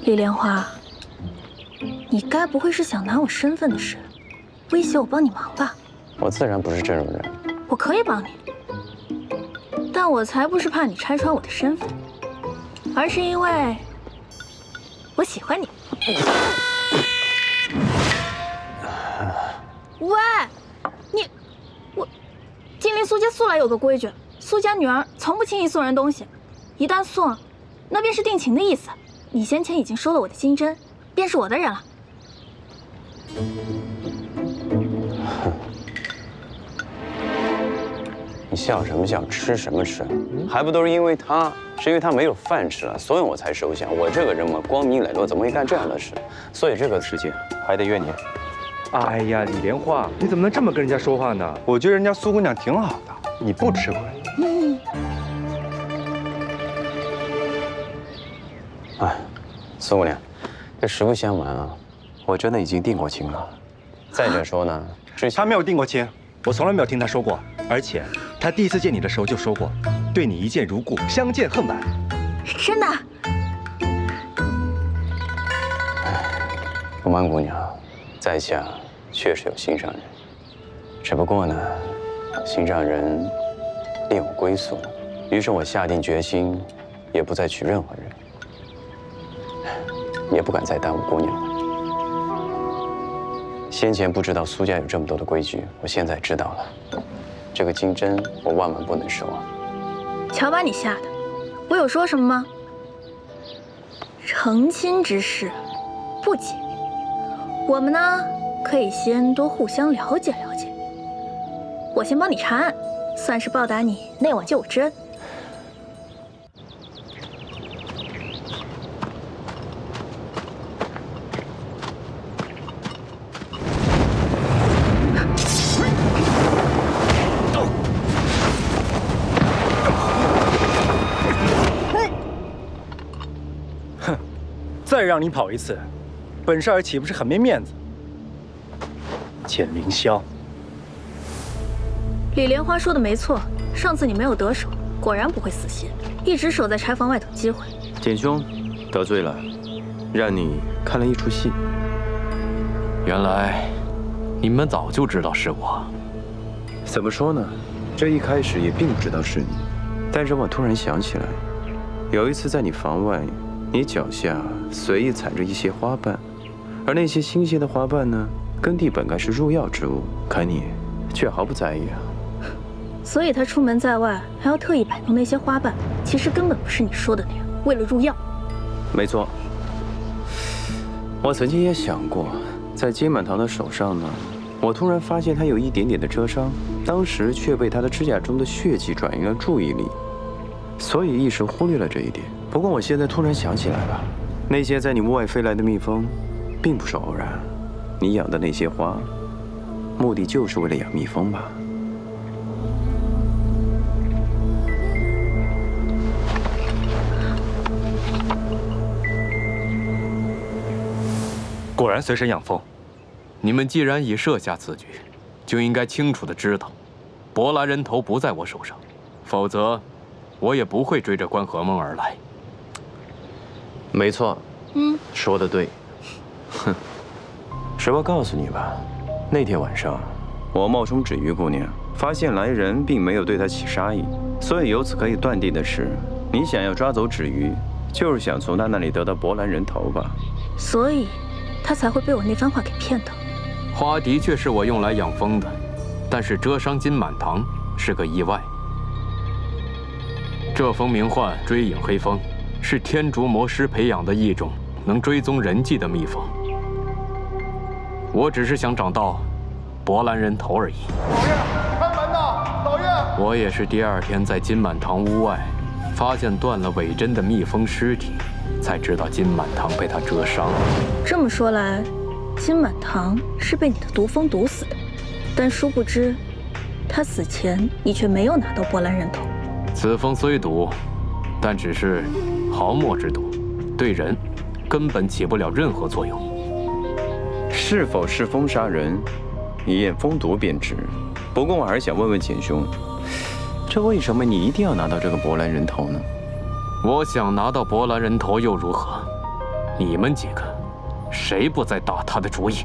李莲花，你该不会是想拿我身份的事威胁我帮你忙吧？我自然不是这种人。我可以帮你，但我才不是怕你拆穿我的身份，而是因为我喜欢你。喂，我金陵苏家素来有个规矩，苏家女儿从不轻易送人东西，一旦送，那便是定情的意思。你先前已经收了我的金针，便是我的人了。你笑什么笑？吃什么吃？还不都是因为他，是因为他没有饭吃了，所以我才收下。我这个人嘛，光明磊落，怎么会干这样的事？所以这个事情还得怨你。哎呀，李莲花，你怎么能这么跟人家说话呢？我觉得人家苏姑娘挺好的，你不吃亏。哎，苏姑娘，这实不相瞒啊，我真的已经定过亲了。再者说呢，他没有定过亲，我从来没有听他说过。而且他第一次见你的时候就说过，对你一见如故，相见恨晚。真的？不瞒姑娘，在下确实有心上人，只不过呢，心上人另有归宿，于是我下定决心，也不再娶任何人，也不敢再耽误姑娘了。先前不知道苏家有这么多的规矩，我现在知道了。这个金针我万万不能失望。瞧把你吓的，我有说什么吗？成亲之事不急，我们呢可以先多互相了解了解。我先帮你查案，算是报答你那晚救我之恩。再让你跑一次，本少爷岂不是很没面子？简凌霄，李莲花说的没错，上次你没有得手，果然不会死心，一直守在柴房外等机会。简兄，得罪了，让你看了一出戏。原来你们早就知道是我。怎么说呢？这一开始也并不知道是你，但是我突然想起来，有一次在你房外，你脚下随意踩着一些花瓣，而那些新鲜的花瓣呢，根蒂本该是入药之物，可你却毫不在意啊。所以他出门在外还要特意摆弄那些花瓣，其实根本不是你说的那样，为了入药。没错，我曾经也想过，在金满堂的手上呢，我突然发现他有一点点的蛰伤，当时却被他的指甲中的血迹转移了注意力，所以一时忽略了这一点。不过我现在突然想起来了，那些在你屋外飞来的蜜蜂，并不是偶然。你养的那些花，目的就是为了养蜜蜂吧？果然随身养蜂。你们既然已设下此局，就应该清楚的知道，博兰人头不在我手上，否则，我也不会追着关河梦而来。没错，说得对。哼，实话告诉你吧，那天晚上，我冒充芷玉姑娘，发现来人并没有对她起杀意，所以由此可以断定的是，你想要抓走芷玉，就是想从她那里得到博兰人头吧？所以，他才会被我那番话给骗到。花的确是我用来养蜂的，但是蛰伤金满堂是个意外。这蜂名唤追影黑蜂，是天竺魔师培养的一种能追踪人迹的蜜蜂。我只是想找到博兰人头而已。老爷，开门呐！老爷，我也是第二天在金满堂屋外发现断了尾针的蜜蜂尸体，才知道金满堂被他蛰伤。这么说来，金满堂是被你的毒蜂毒死的，但殊不知，他死前你却没有拿到博兰人头。此蜂虽毒，但只是毫末之毒，对人根本起不了任何作用。是否是蜂杀人，一验蜂毒便知。不过我还是想问问简兄，这为什么你一定要拿到这个博兰人头呢？我想拿到博兰人头又如何？你们几个，谁不在打他的主意？